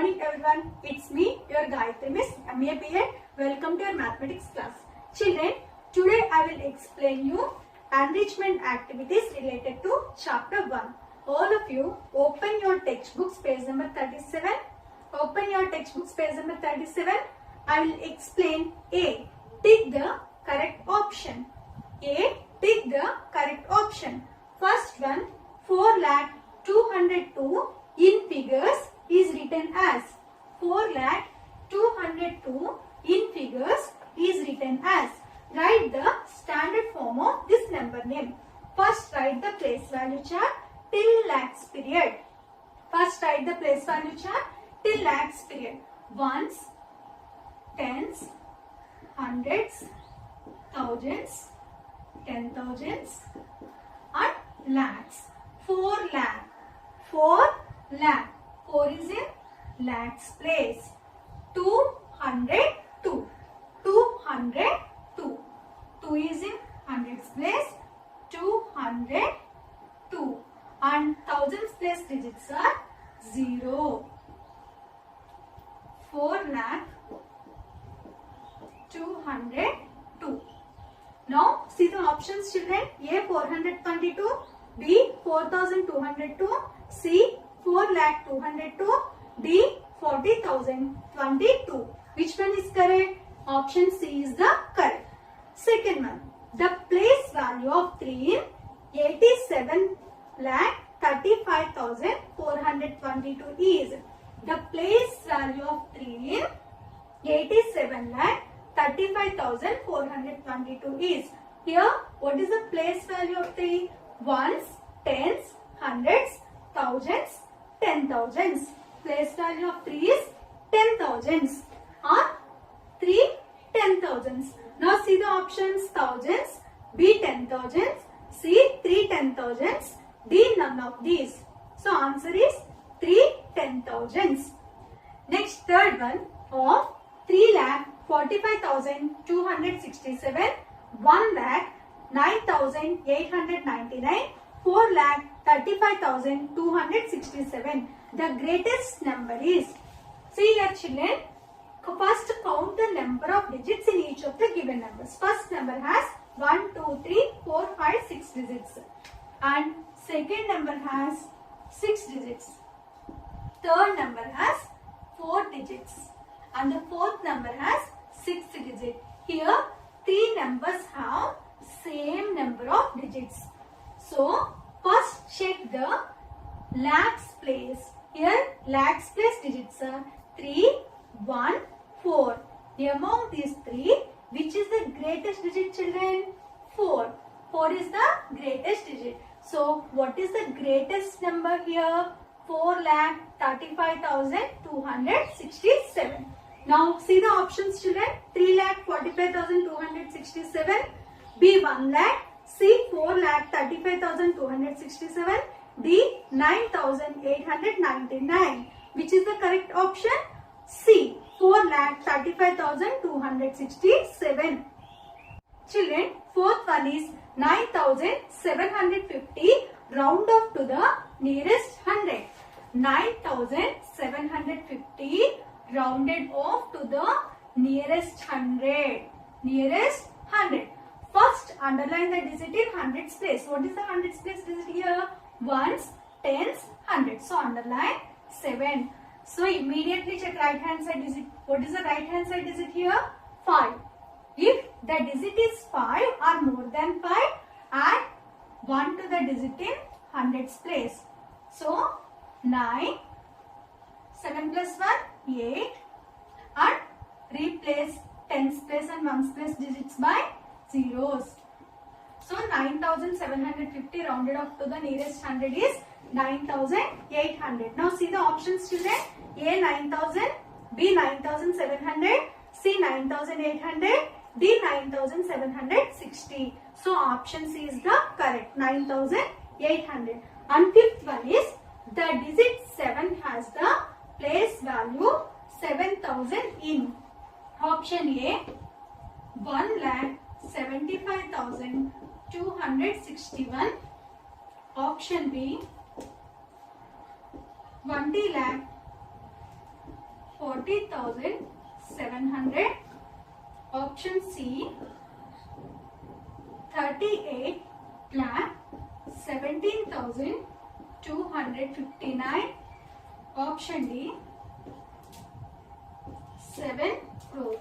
morning everyone. It's me, your Gayatri Miss, MA BEd. Welcome to your mathematics class. Children, today I will explain you enrichment activities related to chapter 1. All of you open your textbooks page number 37. Open your textbooks page number 37. I will explain A. Tick the correct option. A. Tick the correct option. First one, 4,202 in figures is written as 4,202 in figures is written as. Write the standard form of this number name. First write the place value chart till lakhs period. First write the place value chart till lakhs period. Ones, tens, hundreds, thousands, 10,000s and lakhs. 4 lakh. 4 lakh. 4 is in lakhs place. 202. 202. 2 is in hundreds place. 202. And thousands place digits are 0. 4 lakh 202. Now see the options, children. A 422, B 4202, C 4,202, D 40,022. Which one is correct? Option C is the correct. Second one, the place value of 3 in 87,35,422 is. The place value of 3 in 87,35,422 is. Here, what is the place value of 3? Ones, tens, hundreds, thousands, 10,000s. Place value of 3 is 10,000s. Or 3 10,000s. Now see the options: thousands, B 10,000s, C 3 10,000s, D none of these. So answer is 3 10,000s. Next, third one of 3,45,267, 1,09,899, 4,35,267. The greatest number is. See here, children. First count the number of digits in each of the given numbers. First number has 1, 2, 3, 4, 5, 6 digits. And second number has 6 digits. Third number has 4 digits. And the fourth number has 6 digits. Here, 3 numbers have same number of digits. So, first check the lakhs place. Here, lakhs place digits are 3, 1, 4. Among these 3, which is the greatest digit, children? 4. 4 is the greatest digit. So, what is the greatest number here? 4,35,267. Now, see the options, children. 3,45,267, B 1 lakh, C 4,35,267, D 9,899. Which is the correct option? C 4,35,267. Children, fourth one is 9,750. Round off to the nearest 100. 9,750 rounded off to the nearest 100. Nearest 100. First, underline the digit in hundreds place. What is the hundreds place digit here? Ones, tens, hundreds. So, underline 7. So, immediately check right hand side digit. What is the right hand side digit here? 5. If the digit is 5 or more than 5, add 1 to the digit in hundreds place. So, 9, 7 plus 1, 8 and replace tens place and ones place digits by zeros. So, 9,750 rounded off to the nearest 100 is 9,800. Now, see the options, children. A 9,000, B 9,700, C 9,800, D 9,760. So, option C is the correct, 9,800. And fifth one is the digit 7 has the place value 7,000 in. Option A 1,75,261. Option B 20 lakh 40,700. Option C, 38 lakh 17,259. Option D, 7 crore.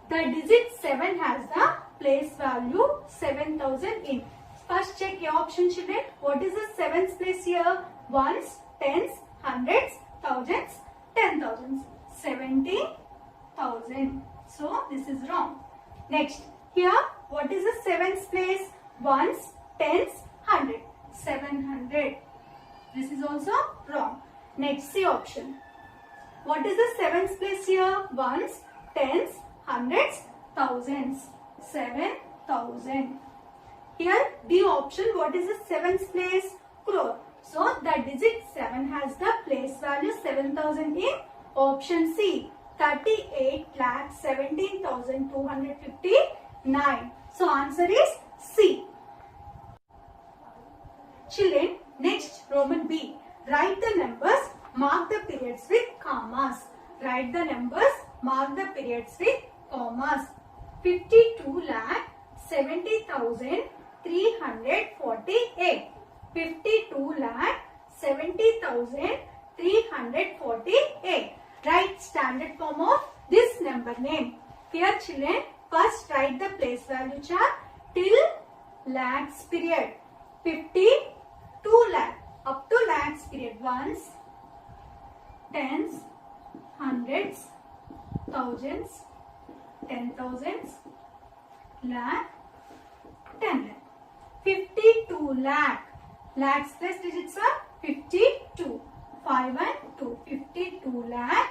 The digit 7 has the place value 7,000 in. First check your option, children. What is the 7th place here? Ones, tens, hundreds, thousands, 10,000s. 70,000. So this is wrong. Next, here what is the 7th place? Ones, tens, hundred. 700. This is also wrong. Next, C option. What is the 7th place here? Ones, tens, hundreds, thousands. 7,000. Here D option. What is the 7th place? Crore. So the digit 7 has the place value 7,000 in option C. 38 lakh 17,259. So answer is C. Children, next Roman B. Write the numbers, mark the periods with commas. Write the numbers, mark the periods with commas. 52 lakh 70,348. 52 lakh 70,348. Write standard form of this number name. Here children, first write the place value chart till lakhs period. 52 lakh up to lakhs period. Ones, tens, hundreds, thousands, 10,000s, lakh, 10 lakh. 52 lakh. Lakhs plus digits are 52. 5 and 2. 52 lakh.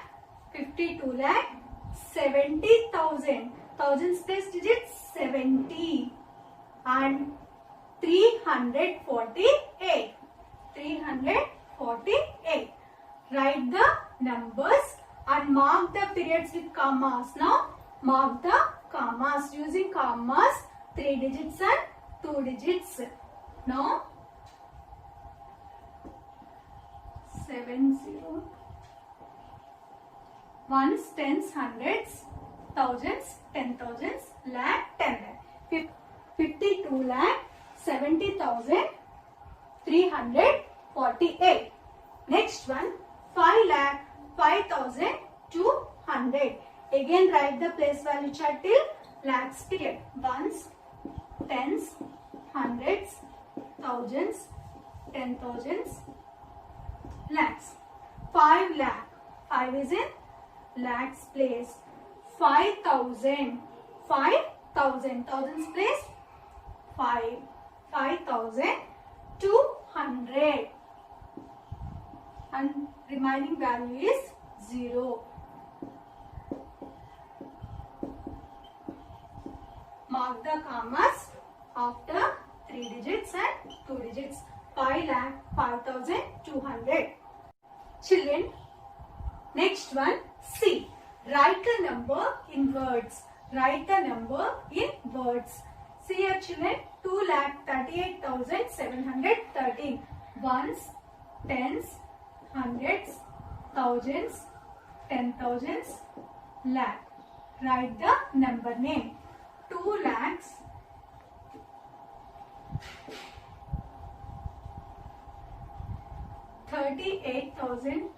52 lakh. 70,000. Thousands plus digits 70. And 348. 348. Write the numbers and mark the periods with commas. Now mark the commas using commas 3 digits and 2 digits. Now 70. Ones, tens, hundreds, thousands, 10,000s, lakh, 10 lakh. 52 lakh 70,348. Next one, 5 lakh 5,200. Again write the place value chart till lakhs period. Ones, tens, hundreds, thousands, 10,000s, lakhs. 5 lakh. 5 is in lakhs place. 5,000. 5,000. Thousands place. 5. 5,200. And remaining value is 0. Mark the commas after 3 digits and 2 digits. 5 lakh 5,200. Children, next one, C. Write the number in words. Write the number in words. See here children, 2,38,713. Ones, tens, hundreds, thousands, 10,000s, lakh. Write the number name. 2 lakhs 38,000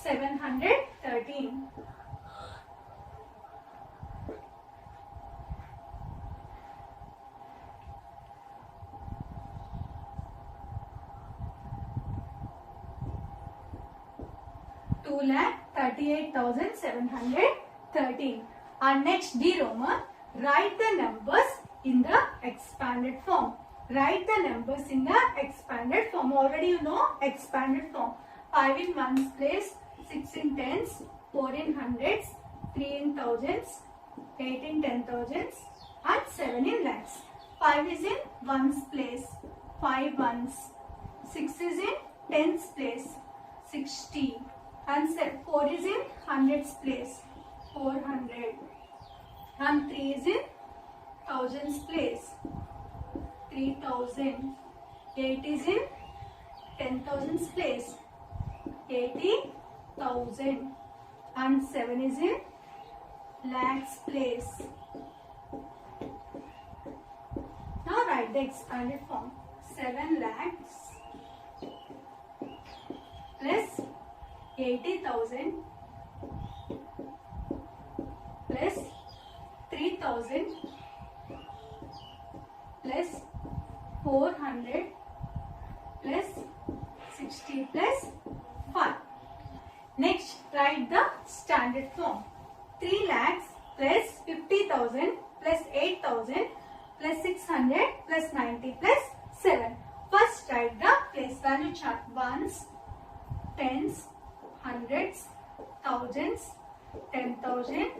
713. Two lakh 38,713. And next D Roman, write the numbers in the expanded form. Write the numbers in the expanded form. Already you know expanded form. 5 in ones place, 6 in tens, 4 in hundreds, 3 in thousands, 8 in 10,000s, and 7 in lakhs. 5 is in ones place, 5 ones. 6 is in tens place, 60. And 4 is in hundreds place, 400. And 3 is in thousands place, 3000. 8 is in 10,000s place, 80,000. And 7 is in lakhs place. Now write the expanded form. 7 lakhs plus 80,000 plus 3,000 plus 400 plus 60 plus 5. Next, write the standard form. 3 lakhs plus 50,000 plus 8,000 plus 600 plus 90 plus 7. First, write the place value chart. Ones, tens, hundreds, thousands, 10,000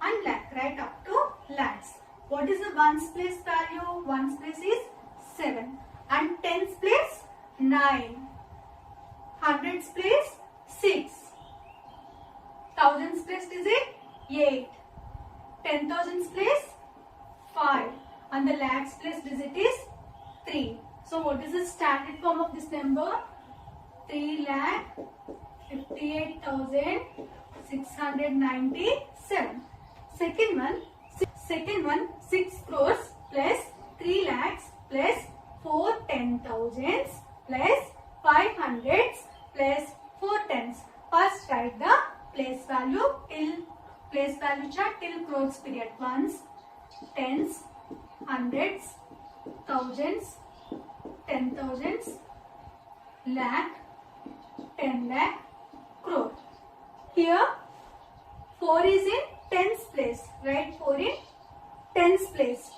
and lakh. Right up to lakhs. What is the ones place value? Ones place is 7 and tens place 9. Hundreds place 6. Thousands place is it 8. 10,000s place 5 and the lakhs place digit is 3. So what is the standard form of this number? 3,58,697. Second one 6 crores plus 3 lakhs plus 4 10,000s plus 5 hundreds plus 4 tens. First write the place value chart till crores period. Ones, tens, hundreds, thousands, 10,000s, lakh, 10 lakh, crore. Here 4 is in tens place. Write 4 in tens place.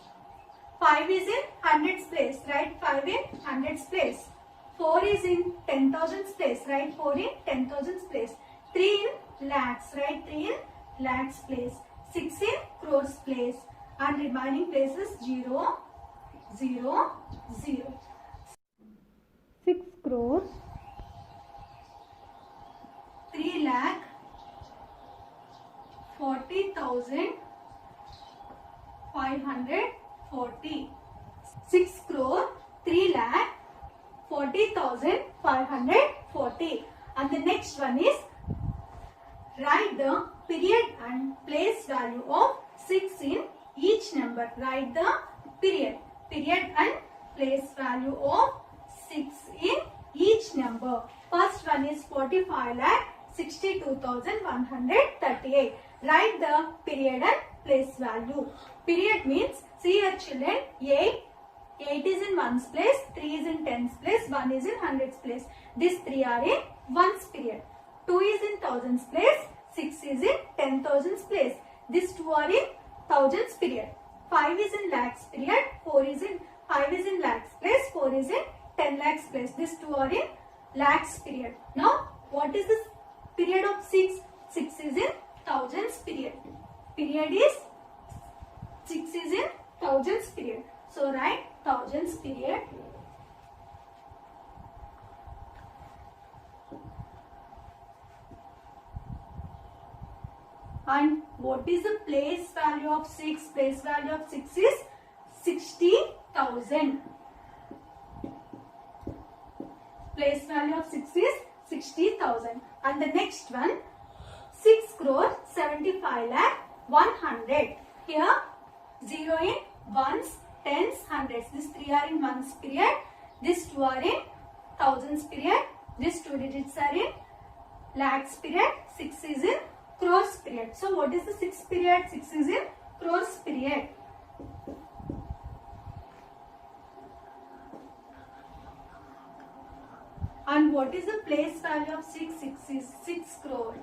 5 is in hundreds place. Write 5 in hundreds place. 4 is in 10,000s place. Write 4 in 10,000s place. 3 in lakhs. Write 3 in lakhs place. 6 in crores place. And remaining places 0, 0, 0. 6 crores, 3 lakh, 40,540. 6 crore, 3 lakh, 40,540. And the next one is write the period and place value of 6 in each number. Write the period and place value of 6 in each number. First one is 45,62,138. Write the period and place value. Period means, see here children, 8 is in ones place, 3 is in tens place, 1 is in hundreds place. These 3 are in ones period. 2 is in thousands place, 6 is in 10,000s place. These 2 are in thousands period. 5 is in lakhs period, 5 is in lakhs place, 4 is in 10 lakhs place. These 2 are in lakhs period. Now, what is this period of 6? 6 is in thousands period. Period is 6 is in thousands period. So, write thousands period. And what is the place value of 6? Place value of 6 is 60,000. Place value of 6 is 60,000. And the next one, 6 crore 75 lakh 100. Here 0 in ones, tens, hundreds. These 3 are in ones period. These 2 are in thousands period. These 2 digits are in lakhs period. 6 is in crores period. So what is the 6th period? 6 is in crores period. And what is the place value of 6? 6 is 6 crore.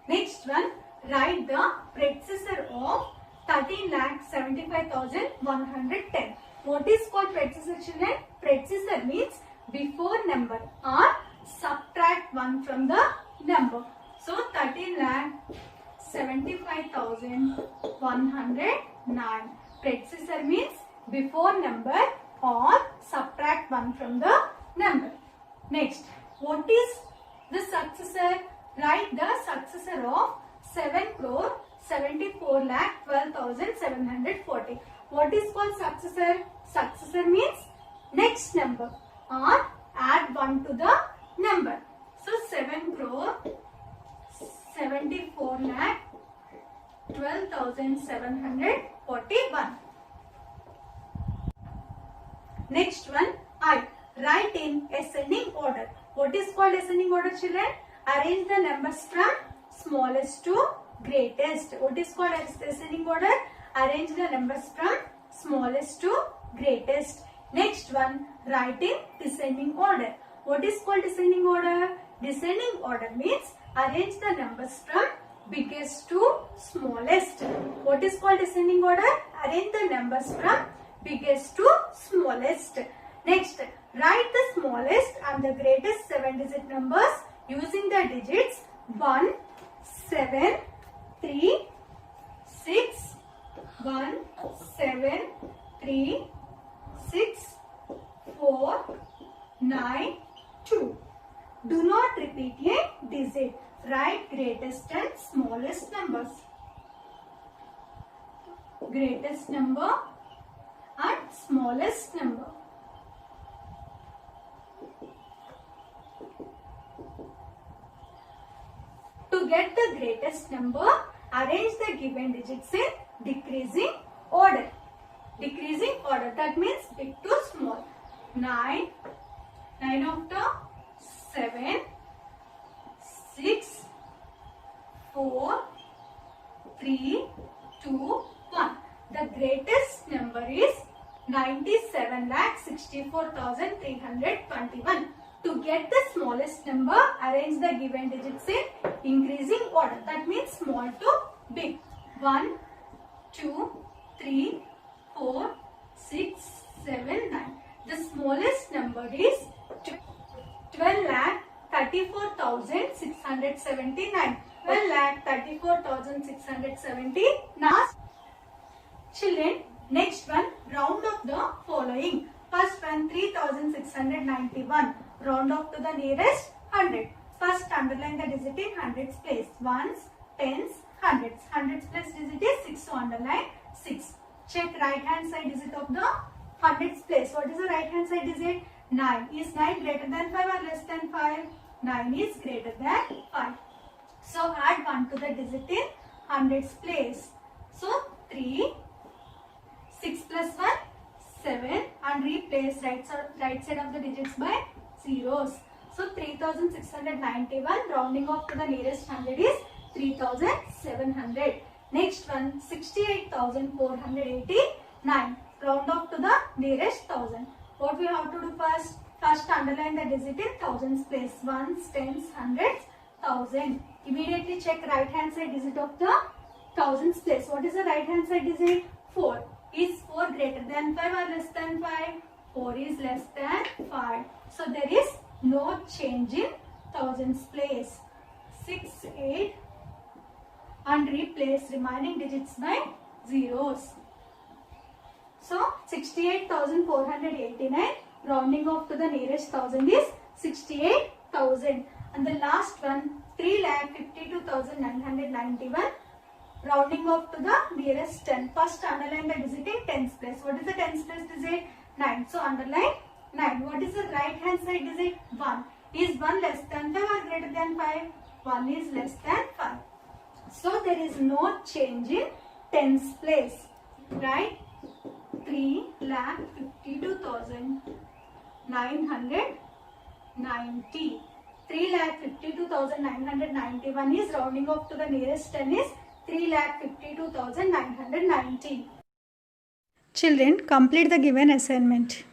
Next one, write the predecessor of 13,75,110. What is called predecessor children? Predecessor means before number or subtract 1 from the number. So 13,75,109. Predecessor means before number or subtract 1 from the number. Next, what is the successor? Write the successor of 7,74,12,740. What is called successor? Successor means next number or add 1 to the number. So 7,12,741. Next one, I. Write in ascending order. What is called ascending order, children? Arrange the numbers from smallest to greatest. What is called ascending order? Arrange the numbers from smallest to greatest. Next one, write in descending order. What is called descending order? Descending order means arrange the numbers from biggest to smallest. What is called descending order? Arrange the numbers from biggest to smallest. Next, write the smallest and the greatest 7-digit numbers using the digits 1, 7, 3, 6, 1, 7, 3, 6, 4, 9, 2. Do not repeat a digit. Write greatest and smallest numbers. Greatest number and smallest number. To get the greatest number, arrange the given digits in decreasing order. Decreasing order, that means big to small. 9 after 7, 6, 4, 3, 2, 1. The greatest number is 97,64,321. To get the smallest number, arrange the given digits in increasing order. That means small to big. 1, 2, 3, 4, 6, 7, 9. The smallest number is 12,34,679. 12,34,679. Children, next one, round off the following. First one, 3,691. Round off to the nearest 100. First, underline the digit in hundreds place. Ones, tens, hundreds. Hundreds place digit is 6, so underline 6. Check right hand side digit of the hundreds place. What is the right hand side digit? 9. Is 9 greater than 5 or less than 5? 9 is greater than 5. So add 1 to the digit in hundreds place. So 3, 6 plus 1, 7, and replace right side of the digits by zeros. So 3,691, rounding off to the nearest 100 is 3,700. Next one, 68,489. Round off to the nearest 1,000. What we have to do first? First underline the digit in thousands place. Ones, tens, hundreds, 1,000. Immediately check right hand side digit of the thousands place. What is the right hand side digit? 4. Is 4 greater than 5 or less than 5? 4 is less than 5. So there is no change in thousands place. 6, 8, and replace remaining digits by zeros. So 68,489, rounding off to the nearest 1,000 is 68,000. And the last one, 3,52,991, rounding off to the nearest 10. First underline the digit in tens place. What is the tens place digit? 9. So underline 9. What is the right hand side digit? 1. Is 1 less than 5 or greater than 5? 1 is less than 5. So there is no change in tens place. Right? 3,52,990. 3,52,991 is rounding off to the nearest 10 is 3,52,990. Children, complete the given assignment.